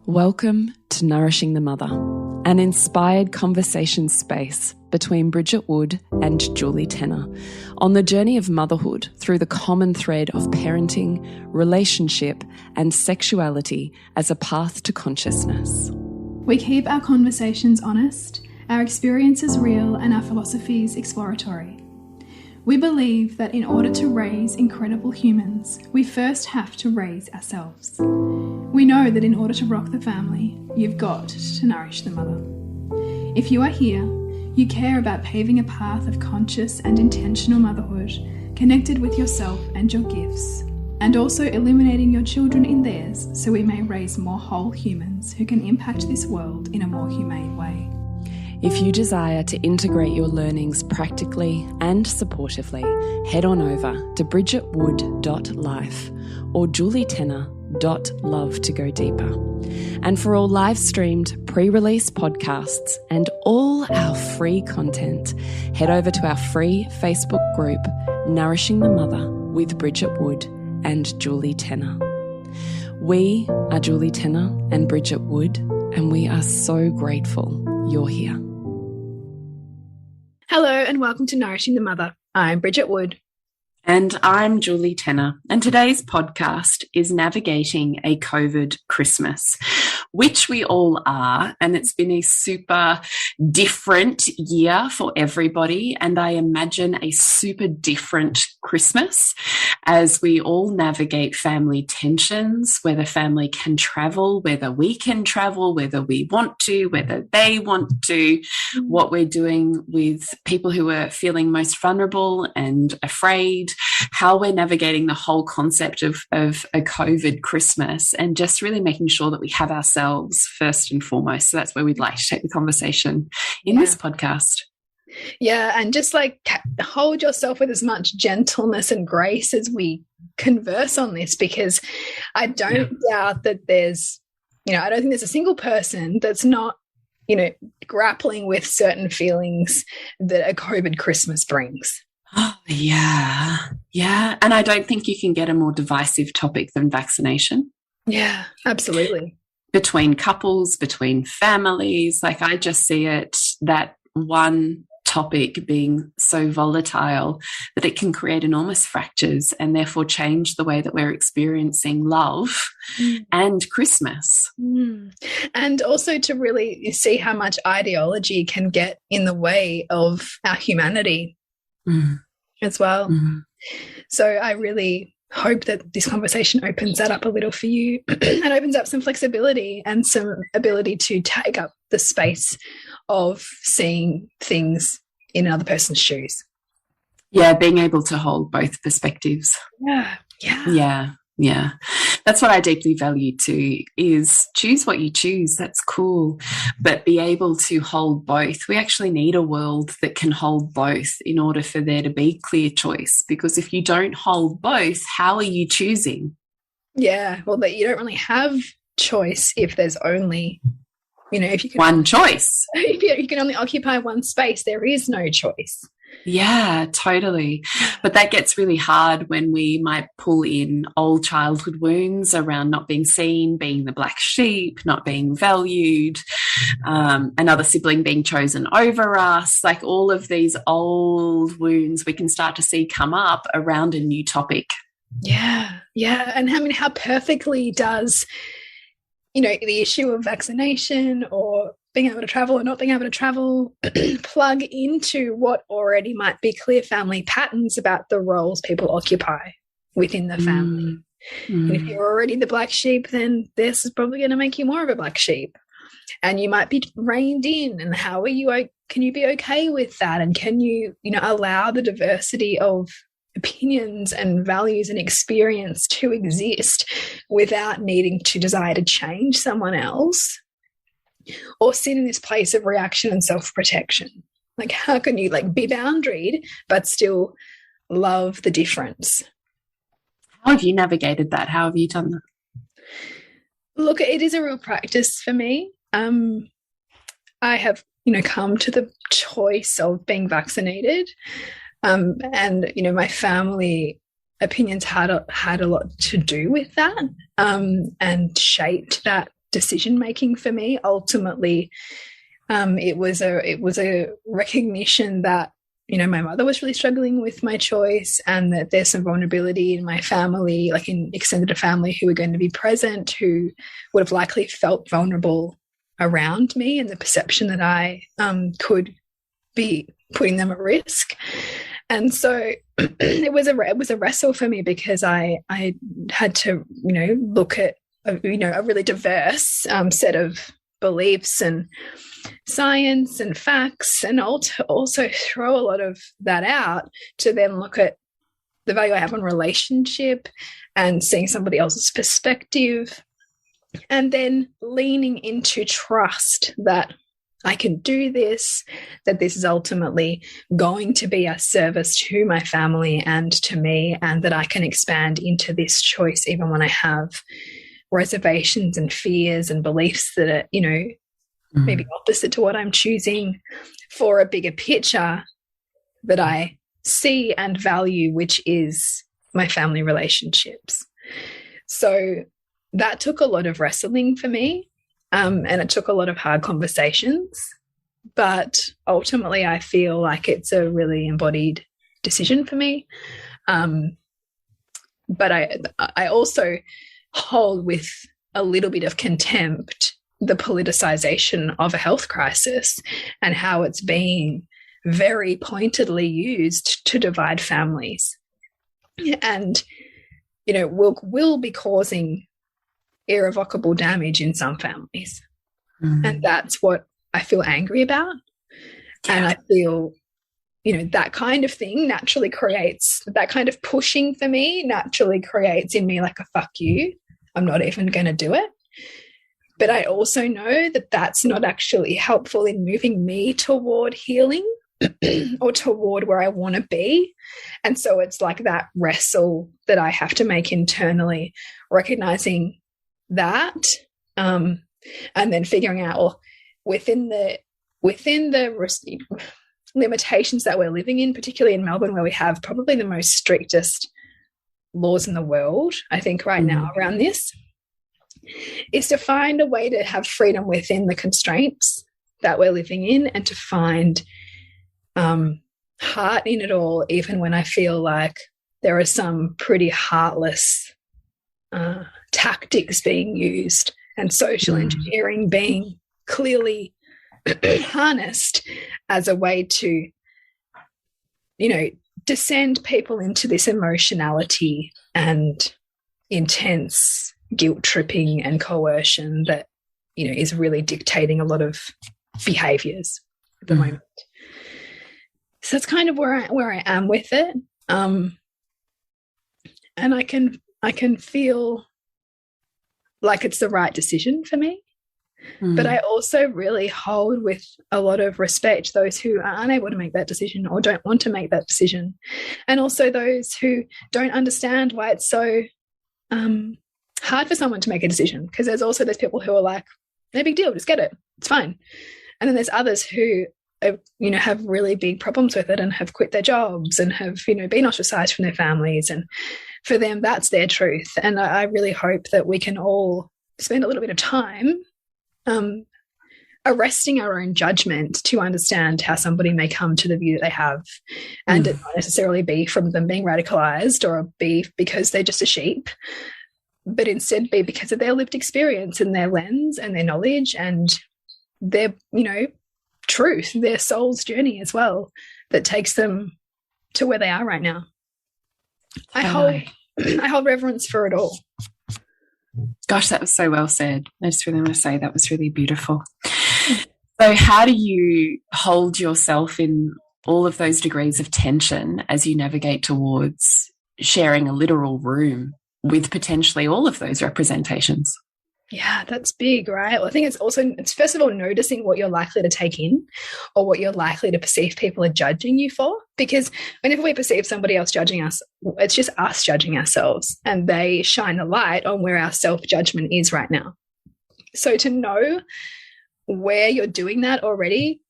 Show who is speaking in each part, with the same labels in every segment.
Speaker 1: Welcome to Nourishing the Mother, an inspired conversation space between Bridget Wood and Julie Tenner on the journey of motherhood through the common thread of parenting, relationship, and sexuality as a path to consciousness.
Speaker 2: We keep our conversations honest, our experiences real, and our philosophies exploratory. We believe that in order to raise incredible humans, we first have to raise ourselves. We know that in order to rock the family, you've got to nourish the mother. If you are here, you care about paving a path of conscious and intentional motherhood, connected with yourself and your gifts, and also illuminating your children in theirs so we may raise more whole humans who can impact this world in a more humane way.
Speaker 1: If you desire to integrate your learnings practically and supportively, head on over to bridgetwood.life or julietenner.love to go deeper. And for all live-streamed, pre-release podcasts and all our free content, head over to our free Facebook group, Nourishing the Mother with Bridget Wood and Julie Tenner. We are Julie Tenner and Bridget Wood, and we are so grateful you're here.
Speaker 2: Hello and welcome to Nourishing the Mother. I'm Bridget Wood.
Speaker 1: And I'm Julie Tenner. And today's podcast is Navigating a COVID Christmas, which we all are. And it's been a super different year for everybody. And I imagine a super different Christmas as we all navigate family tensions, whether family can travel, whether we can travel, whether we want to, whether they want to, what we're doing with people who are feeling most vulnerable and afraid, how we're navigating the whole concept of a COVID Christmas, and just really making sure that we have ourselves first and foremost. So that's where we'd like to take the conversation in this podcast.
Speaker 2: Yeah, and just like hold yourself with as much gentleness and grace as we converse on this, because I don't doubt that there's, I don't think there's a single person that's not, grappling with certain feelings that a COVID Christmas brings.
Speaker 1: Oh, yeah. Yeah. And I don't think you can get a more divisive topic than vaccination.
Speaker 2: Yeah, absolutely.
Speaker 1: Between couples, between families, like I just see it, that one topic being so volatile that it can create enormous fractures and therefore change the way that we're experiencing love and Christmas.
Speaker 2: And also to really see how much ideology can get in the way of our humanity as well. So I really hope that this conversation opens that up a little for you and opens up some flexibility and some ability to take up the space of seeing things in another person's shoes.
Speaker 1: Yeah, being able to hold both perspectives. Yeah. That's what I deeply value too, is choose what you choose. That's cool. But be able to hold both. We actually need a world that can hold both in order for there to be clear choice. Because if you don't hold both, how are you choosing?
Speaker 2: Yeah, well, but you don't really have choice if there's only, if you can
Speaker 1: one choice.
Speaker 2: If you can only occupy one space, there is no choice.
Speaker 1: Yeah, totally. But that gets really hard when we might pull in old childhood wounds around not being seen, being the black sheep, not being valued, another sibling being chosen over us, like all of these old wounds we can start to see come up around a new topic.
Speaker 2: Yeah. And how perfectly does, the issue of vaccination or being able to travel or not being able to travel plug into what already might be clear family patterns about the roles people occupy within the family. And if you're already the black sheep, then this is probably going to make you more of a black sheep. And you might be reined in. And how are you? Can you be okay with that? And can you, allow the diversity of opinions and values and experience to exist without needing to desire to change someone else? Or sit in this place of reaction and self-protection? Like, how can you be boundaried but still love the difference?
Speaker 1: How have you navigated that? How have you done that?
Speaker 2: Look, it is a real practice for me. I have, come to the choice of being vaccinated, and my family opinions had a lot to do with that, and shaped that decision making for me. Ultimately, it was a recognition that, you know, my mother was really struggling with my choice, and that there's some vulnerability in my family, like in extended family, who were going to be present, who would have likely felt vulnerable around me, and the perception that I could be putting them at risk. And so it was a wrestle for me, because I had to, you know, look at a really diverse set of beliefs and science and facts, and also throw a lot of that out to then look at the value I have on relationship and seeing somebody else's perspective, and then leaning into trust that I can do this, that this is ultimately going to be a service to my family and to me, and that I can expand into this choice even when I have reservations and fears and beliefs that are, you know, maybe opposite to what I'm choosing, for a bigger picture that I see and value, which is my family relationships. So that took a lot of wrestling for me, and it took a lot of hard conversations, but ultimately I feel like it's a really embodied decision for me. But I also hold with a little bit of contempt the politicization of a health crisis, and how it's being very pointedly used to divide families, and, you know, will be causing irrevocable damage in some families. And that's what I feel angry about. And I feel, you know, that kind of thing naturally creates, that kind of pushing for me naturally creates in me like a fuck you, I'm not even going to do it. But I also know that that's not actually helpful in moving me toward healing or toward where I want to be. And so it's like that wrestle that I have to make internally, recognizing that, and then figuring out, well, within the limitations that we're living in, particularly in Melbourne, where we have probably the most strictest laws in the world, I think right now around this, is to find a way to have freedom within the constraints that we're living in, and to find heart in it all, even when I feel like there are some pretty heartless tactics being used, and social engineering being clearly harnessed as a way to, you know, descend people into this emotionality and intense guilt tripping and coercion that, you know, is really dictating a lot of behaviors at the moment. So that's kind of where I am with it. And I can feel like it's the right decision for me. But I also really hold with a lot of respect those who are unable to make that decision or don't want to make that decision. And also those who don't understand why it's so hard for someone to make a decision, because there's also those people who are like, no big deal, just get it, it's fine. And then there's others who are, you know, have really big problems with it and have quit their jobs and have, you know, been ostracized from their families, and for them that's their truth. And I really hope that we can all spend a little bit of time arresting our own judgment to understand how somebody may come to the view that they have, and it not necessarily be from them being radicalized or be because they're just a sheep, but instead be because of their lived experience and their lens and their knowledge and their, you know, truth, their soul's journey as well, that takes them to where they are right now. I hold reverence for it all.
Speaker 1: Gosh, that was so well said. I just really want to say that was really beautiful. So how do you hold yourself in all of those degrees of tension as you navigate towards sharing a literal room with potentially all of those representations?
Speaker 2: Yeah, that's big, right? Well, I think it's first of all noticing what you're likely to take in or what you're likely to perceive people are judging you for. Because whenever we perceive somebody else judging us, it's just us judging ourselves, and they shine a light on where our self-judgment is right now. So to know where you're doing that already,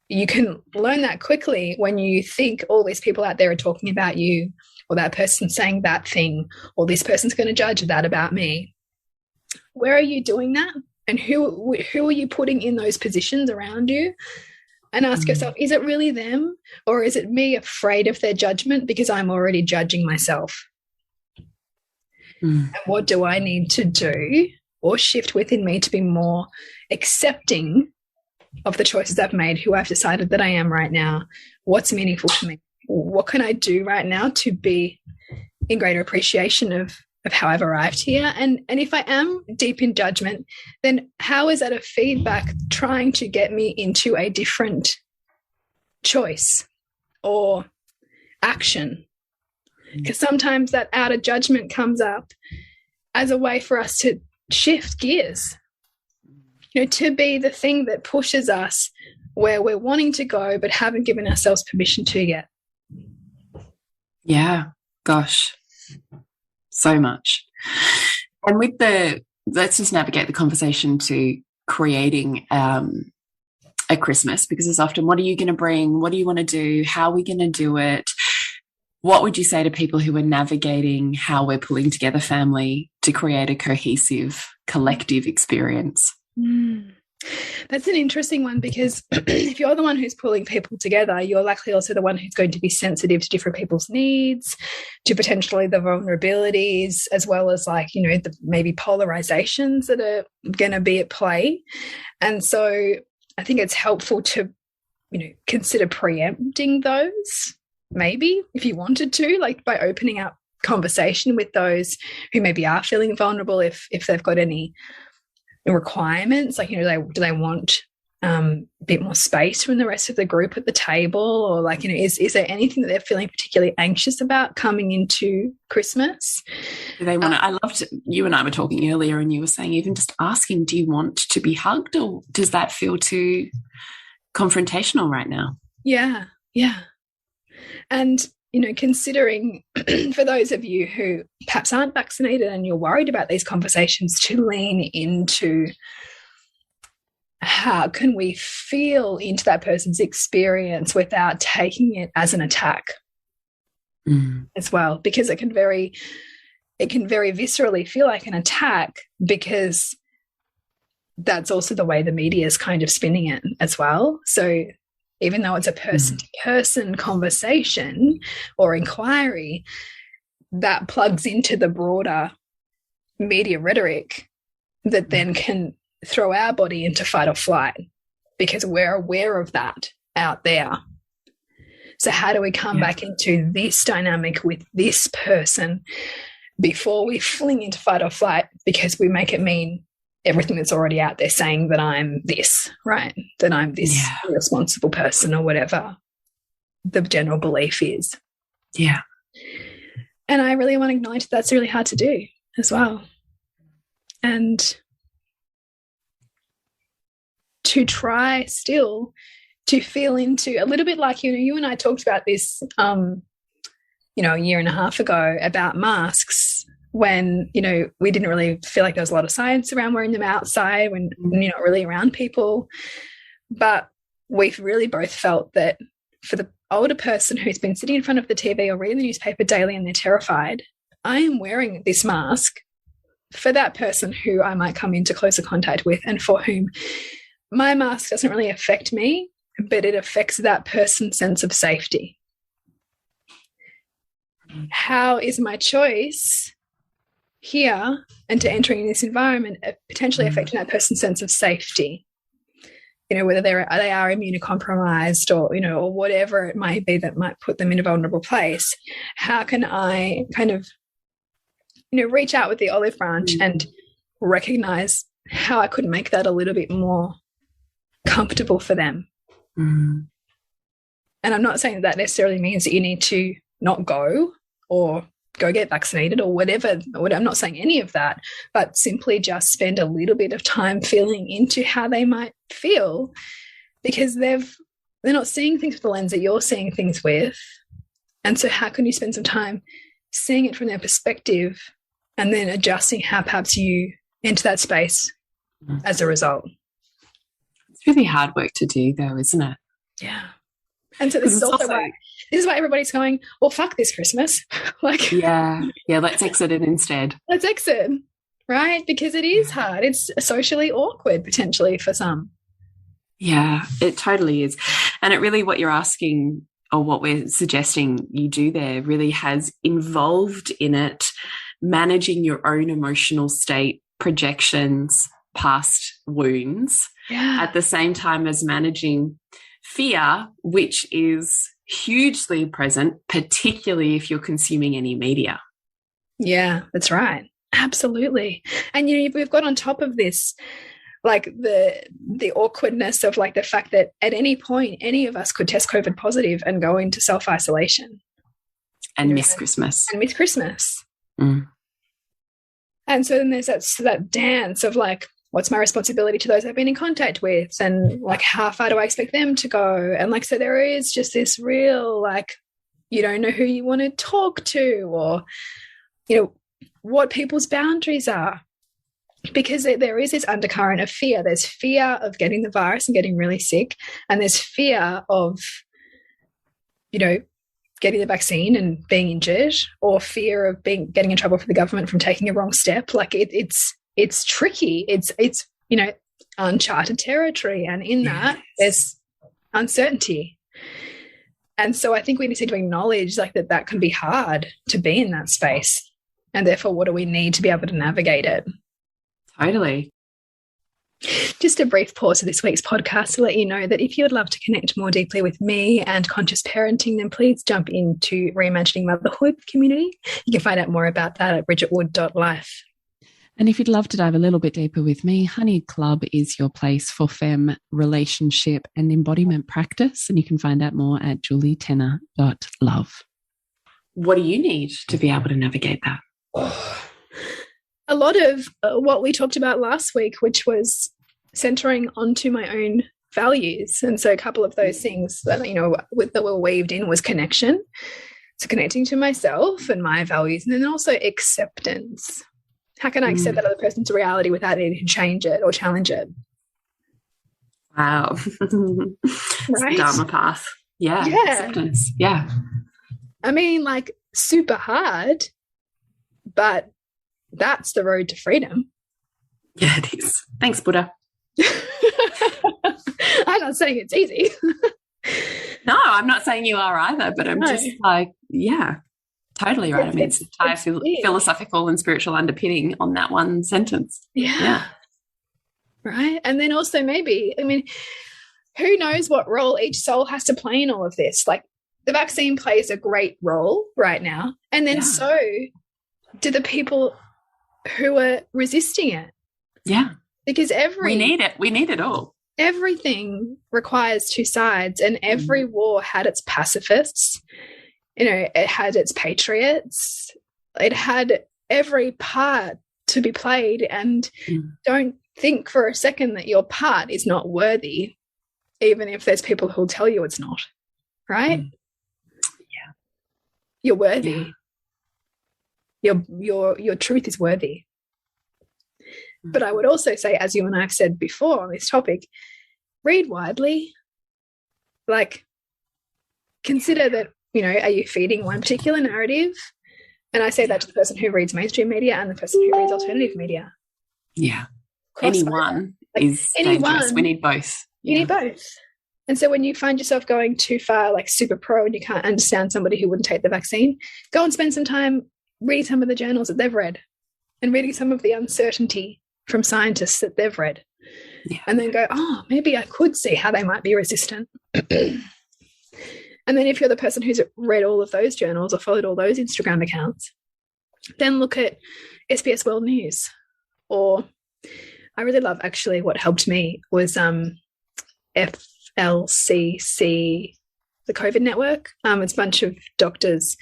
Speaker 2: you can learn that quickly when you think all these people out there are talking about you, or that person's saying that thing, or this person's going to judge that about me. Where are you doing that? and who are you putting in those positions around you, and ask yourself, is it really them, or is it me afraid of their judgment because I'm already judging myself? And what do I need to do or shift within me to be more accepting of the choices I've made, who I've decided that I am right now, what's meaningful to me, what can I do right now to be in greater appreciation of how I've arrived here. And if I am deep in judgment, then how is that a feedback trying to get me into a different choice or action? Because sometimes that outer judgment comes up as a way for us to shift gears, you know, to be the thing that pushes us where we're wanting to go but haven't given ourselves permission to yet.
Speaker 1: Yeah, gosh, so much. And with let's just navigate the conversation to creating a Christmas, because it's often, what are you going to bring? What do you want to do? How are we going to do it? What would you say to people who are navigating how we're pulling together family to create a cohesive, collective experience?
Speaker 2: That's an interesting one, because if you're the one who's pulling people together, you're likely also the one who's going to be sensitive to different people's needs, to potentially the vulnerabilities, as well as, like, you know, the maybe polarizations that are going to be at play. And so I think it's helpful to, you know, consider preempting those, maybe if you wanted to, like by opening up conversation with those who maybe are feeling vulnerable, if they've got any requirements, like, you know, do they want a bit more space from the rest of the group at the table, or, like, you know, is there anything that they're feeling particularly anxious about coming into Christmas?
Speaker 1: Do they want to, I loved, you and I were talking earlier and you were saying even just asking, do you want to be hugged, or does that feel too confrontational right now?
Speaker 2: Yeah. And, you know, considering for those of you who perhaps aren't vaccinated and you're worried about these conversations, to lean into how can we feel into that person's experience without taking it as an attack as well, because it can very viscerally feel like an attack, because that's also the way the media is kind of spinning it as well. So even though it's a person-to-person conversation or inquiry, that plugs into the broader media rhetoric that then can throw our body into fight or flight, because we're aware of that out there. So how do we come back into this dynamic with this person before we fling into fight or flight, because we make it mean everything that's already out there saying that I'm this, right? That I'm this irresponsible person, or whatever the general belief is.
Speaker 1: Yeah.
Speaker 2: And I really want to acknowledge that's really hard to do as well. And to try still to feel into a little bit, like, you know, you and I talked about this, you know, a year and a half ago about masks, when, you know, we didn't really feel like there was a lot of science around wearing them outside when you're not really around people. But we've really both felt that for the older person who's been sitting in front of the TV or reading the newspaper daily and they're terrified, I am wearing this mask for that person who I might come into closer contact with, and for whom my mask doesn't really affect me, but it affects that person's sense of safety. How is my choice here and to entering this environment potentially affecting that person's sense of safety? You know, whether they are immunocompromised, or, you know, or whatever it might be that might put them in a vulnerable place. How can I kind of, you know, reach out with the olive branch and recognize how I could make that a little bit more comfortable for them? And I'm not saying that necessarily means that you need to not go or go get vaccinated or whatever. I'm not saying any of that, but simply just spend a little bit of time feeling into how they might feel, because they're not seeing things with the lens that you're seeing things with. And so how can you spend some time seeing it from their perspective and then adjusting how perhaps you enter that space as a result?
Speaker 1: It's really hard work to do though, isn't it?
Speaker 2: Yeah. And so this is also why everybody's going, well, fuck this Christmas. Like,
Speaker 1: yeah, let's exit it instead.
Speaker 2: Let's exit. right? Because it is hard. It's socially awkward potentially for some.
Speaker 1: Yeah, it totally is. And it really, what you're asking or what we're suggesting you do there really has involved in it managing your own emotional state, projections, past wounds, at the same time as managing fear, which is hugely present, particularly if you're consuming any media.
Speaker 2: Yeah, that's right. Absolutely. And you know, we've got on top of this like the awkwardness of like the fact that at any point any of us could test COVID positive and go into self-isolation.
Speaker 1: And miss Christmas.
Speaker 2: And miss Christmas.
Speaker 1: Mm.
Speaker 2: And so then there's that dance of like, what's my responsibility to those I've been in contact with? And like, how far do I expect them to go? And like, so there is just this real, like, you don't know who you want to talk to, or, you know, what people's boundaries are. Because there is this undercurrent of fear. There's fear of getting the virus and getting really sick. And there's fear of, you know, getting the vaccine and being injured, or fear of getting in trouble for the government from taking a wrong step. Like it's tricky. It's, you know, uncharted territory. And in that, there's uncertainty. And so I think we need to acknowledge like that can be hard to be in that space. And therefore, what do we need to be able to navigate it?
Speaker 1: Totally.
Speaker 2: Just a brief pause of this week's podcast to let you know that if you would love to connect more deeply with me and conscious parenting, then please jump into Reimagining Motherhood community. You can find out more about that at bridgetwood.life.
Speaker 1: And if you'd love to dive a little bit deeper with me, Honey Club is your place for femme, relationship and embodiment practice. And you can find out more at julietenner.love. What do you need to be able to navigate that?
Speaker 2: A lot of what we talked about last week, which was centering onto my own values. And so a couple of those things that, you know, that were weaved in was connection. So connecting to myself and my values, and then also acceptance. How can I accept that other person's reality without needing to change it or challenge it?
Speaker 1: Wow.
Speaker 2: Right?
Speaker 1: Dharma path. Yeah. Acceptance. Yeah.
Speaker 2: I mean, like super hard, but that's the road to freedom.
Speaker 1: Yeah, it is. Thanks, Buddha.
Speaker 2: I'm not saying it's easy.
Speaker 1: No, I'm not saying you are either, but I'm just like, yeah, totally right. I mean, it's entire philosophical and spiritual underpinning on that one sentence.
Speaker 2: Yeah. Right. And then also maybe, I mean, who knows what role each soul has to play in all of this? Like the vaccine plays a great role right now. And then so do the people who are resisting it. Yeah. Because we need it. We need it all. Everything requires two sides, and every war had its pacifists. You know, it had its patriots. It had every part to be played, and don't think for a second that your part is not worthy, even if there's people who'll tell you it's not. Right? Yeah. You're worthy. Yeah. Your truth is worthy. But I would also say, as you and I have said before on this topic, read widely. Like, consider that, you know, are you feeding one particular narrative? And I say that to the person who reads mainstream media and the person who reads alternative media. Yeah. Anyone is dangerous. We need both. You need both. And so when you find yourself going too far, like super pro, and you can't understand somebody who wouldn't take the vaccine, go and spend some time reading some of the journals that they've read and reading some of the uncertainty from scientists that they've read. Yeah. And then go, oh, maybe I could see how they might be resistant. And then if you're the person who's read all of those journals or followed all those Instagram accounts, then look at SBS World News. Or I really love, actually, what helped me was FLCC, the COVID network. It's a bunch of doctors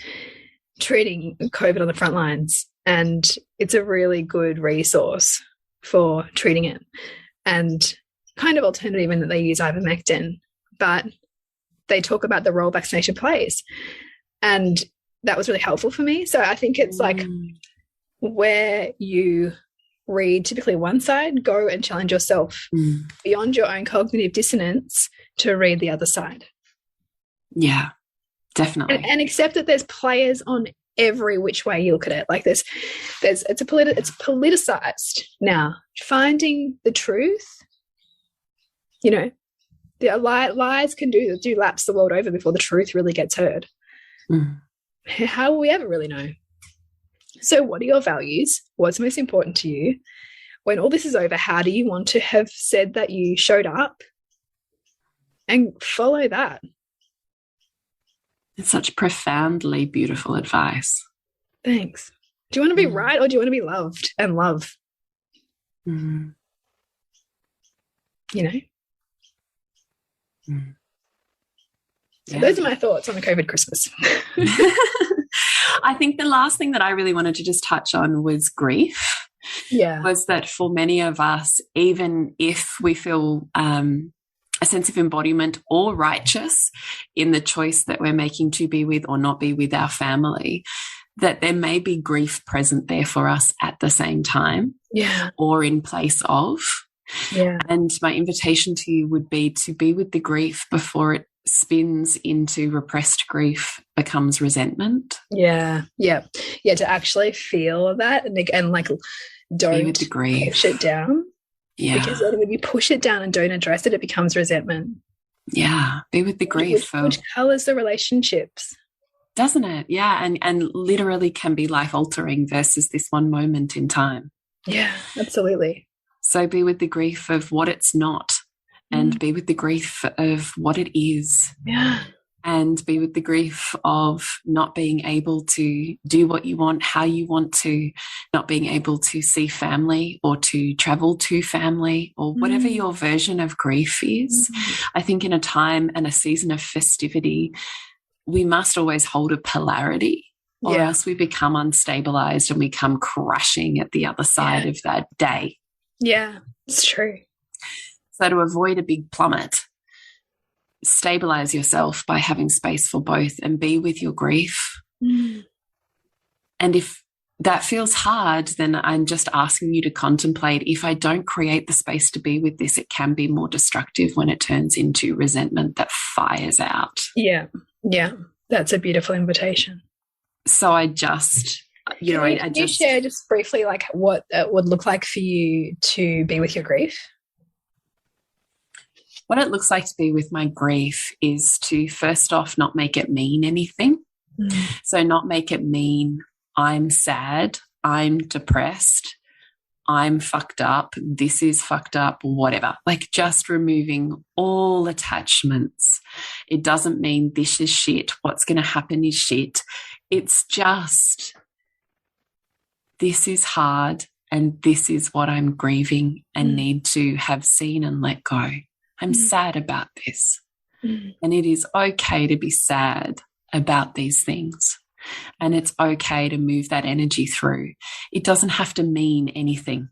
Speaker 2: treating COVID on the front lines, and it's a really good resource for treating it, and kind of alternative in that they use ivermectin, but they talk about the role vaccination plays, and that was really helpful for me. So I think it's like where you read typically one side, go and challenge yourself beyond your own cognitive dissonance to read the other side. Yeah, definitely. And accept that there's players on every which way you look at it. Like it's politicized now. Finding the truth, you know, the lies can do laps the world over before the truth really gets heard. How will we ever really know? So what are your values? What's most important to you? When all this is over, how do you want to have said that you showed up? And follow that.
Speaker 1: It's such profoundly beautiful advice.
Speaker 2: Thanks. Do you want to be right, or do you want to be loved and love? You know? So those are my thoughts on the COVID Christmas.
Speaker 1: I think the last thing that I really wanted to just touch on was grief.
Speaker 2: Yeah.
Speaker 1: Was that for many of us, even if we feel a sense of embodiment or righteous in the choice that we're making to be with or not be with our family, that there may be grief present there for us at the same time, or in place of. And my invitation to you would be to be with the grief before it spins into repressed grief, becomes resentment.
Speaker 2: To actually feel that and like don't push it down. Because then when you push it down and don't address it, it becomes resentment.
Speaker 1: Be with the grief.
Speaker 2: Which colors the relationships.
Speaker 1: Doesn't it? And literally can be life altering versus this one moment in time.
Speaker 2: Yeah, absolutely.
Speaker 1: So be with the grief of what it's not, and be with the grief of what it is. And be with the grief of not being able to do what you want, how you want to, not being able to see family or to travel to family, or whatever your version of grief is. I think in a time and a season of festivity, we must always hold a polarity, or else we become unstabilized and we come crashing at the other side of that day.
Speaker 2: Yeah, it's true.
Speaker 1: So to avoid a big plummet, stabilize yourself by having space for both and be with your grief. And if that feels hard, then I'm just asking you to contemplate, if I don't create the space to be with this, it can be more destructive when it turns into resentment that fires out.
Speaker 2: Yeah, that's a beautiful invitation.
Speaker 1: So I just,
Speaker 2: Can you share just briefly like what it would look like for you to be with your grief?
Speaker 1: What it looks like to be with my grief is to, first off, not make it mean anything. So not make it mean I'm sad, I'm depressed, I'm fucked up, this is fucked up, whatever. Like just removing all attachments. It doesn't mean this is shit, what's going to happen is shit. It's just, this is hard and this is what I'm grieving and need to have seen and let go. I'm sad about this. And it is okay to be sad about these things. And it's okay to move that energy through. It doesn't have to mean anything.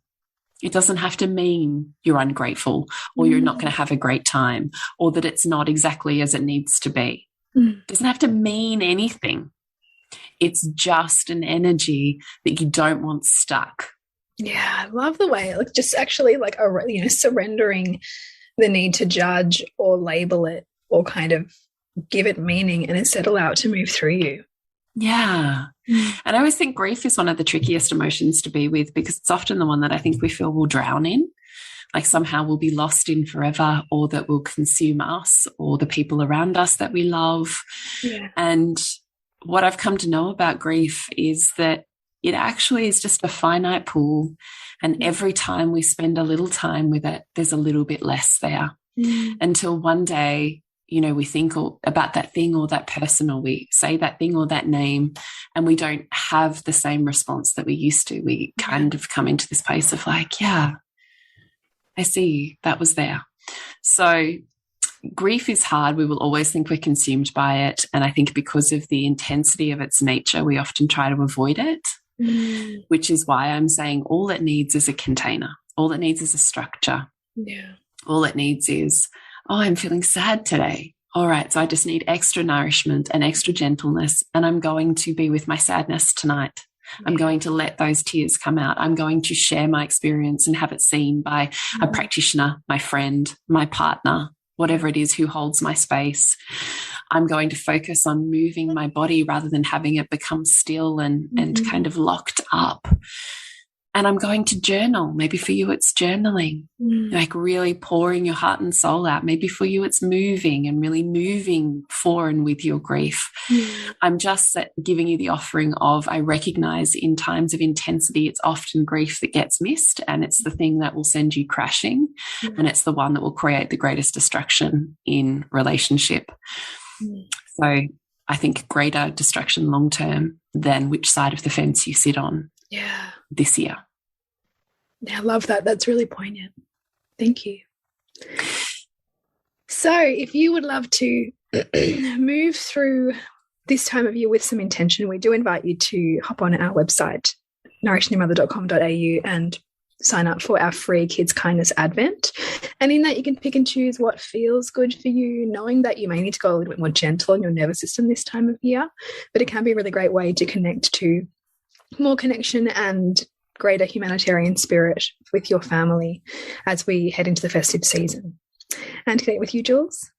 Speaker 1: It doesn't have to mean you're ungrateful or you're not going to have a great time or that it's not exactly as it needs to be. It doesn't have to mean anything. It's just an energy that you don't want stuck.
Speaker 2: Yeah, I love the way, like just actually like, surrendering the need to judge or label it or kind of give it meaning and instead allow it to move through you.
Speaker 1: Yeah. And I always think grief is one of the trickiest emotions to be with because it's often the one that I think we feel we'll drown in, like somehow we'll be lost in forever, or that will consume us or the people around us that we love. And what I've come to know about grief is that it actually is just a finite pool. And every time we spend a little time with it, there's a little bit less there until one day, we think about that thing or that person, or we say that thing or that name, and we don't have the same response that we used to. We kind of come into this place of like, yeah, I see that was there. So grief is hard. We will always think we're consumed by it. And I think because of the intensity of its nature, we often try to avoid it. Which is why I'm saying all it needs is a container. All it needs is a structure. All it needs is, I'm feeling sad today. All right, so I just need extra nourishment and extra gentleness, and I'm going to be with my sadness tonight. I'm going to let those tears come out. I'm going to share my experience and have it seen by a practitioner, my friend, my partner, whatever it is who holds my space. I'm going to focus on moving my body rather than having it become still and kind of locked up. And I'm going to journal. Maybe for you, it's journaling, like really pouring your heart and soul out. Maybe for you, it's moving and really moving for and with your grief. I'm just giving you the offering of, I recognize in times of intensity, it's often grief that gets missed, and it's the thing that will send you crashing, and it's the one that will create the greatest destruction in relationship. So I think greater destruction long term than which side of the fence you sit on. This year.
Speaker 2: Yeah, I love that. That's really poignant. Thank you. So if you would love to move through this time of year with some intention, we do invite you to hop on our website, nourishingyourmother.com.au, and sign up for our free Kids Kindness Advent. And in that, you can pick and choose what feels good for you, knowing that you may need to go a little bit more gentle on your nervous system this time of year. But it can be a really great way to connect to more connection and greater humanitarian spirit with your family as we head into the festive season. And to connect with you, Jules,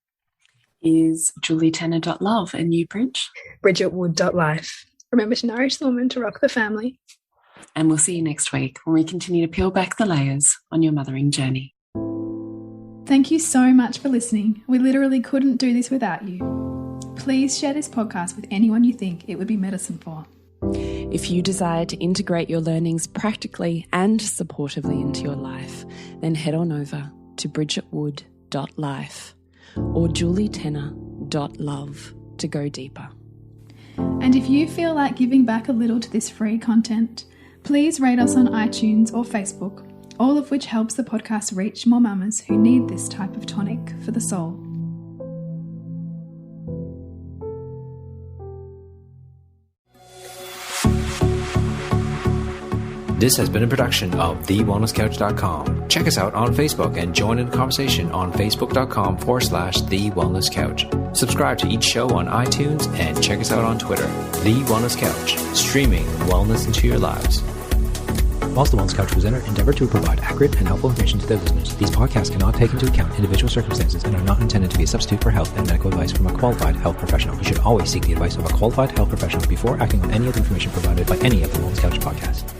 Speaker 1: is julietenner.love, and you, Bridge?
Speaker 2: bridgetwood.life. Remember to nourish the woman, to rock the family.
Speaker 1: And we'll see you next week when we continue to peel back the layers on your mothering journey.
Speaker 2: Thank you so much for listening. We literally couldn't do this without you. Please share this podcast with anyone you think it would be medicine for.
Speaker 1: If you desire to integrate your learnings practically and supportively into your life, then head on over to bridgetwood.life or julietenner.love to go deeper.
Speaker 2: And if you feel like giving back a little to this free content, please rate us on iTunes or Facebook, all of which helps the podcast reach more mamas who need this type of tonic for the soul.
Speaker 3: This has been a production of TheWellnessCouch.com. Check us out on Facebook and join in the conversation on Facebook.com/TheWellnessCouch. Subscribe to each show on iTunes and check us out on Twitter. The Wellness Couch, streaming wellness into your lives.
Speaker 4: Whilst the Wellness Couch presenter endeavor to provide accurate and helpful information to their listeners, these podcasts cannot take into account individual circumstances and are not intended to be a substitute for health and medical advice from a qualified health professional. You should always seek the advice of a qualified health professional before acting on any of the information provided by any of the Wellness Couch podcasts.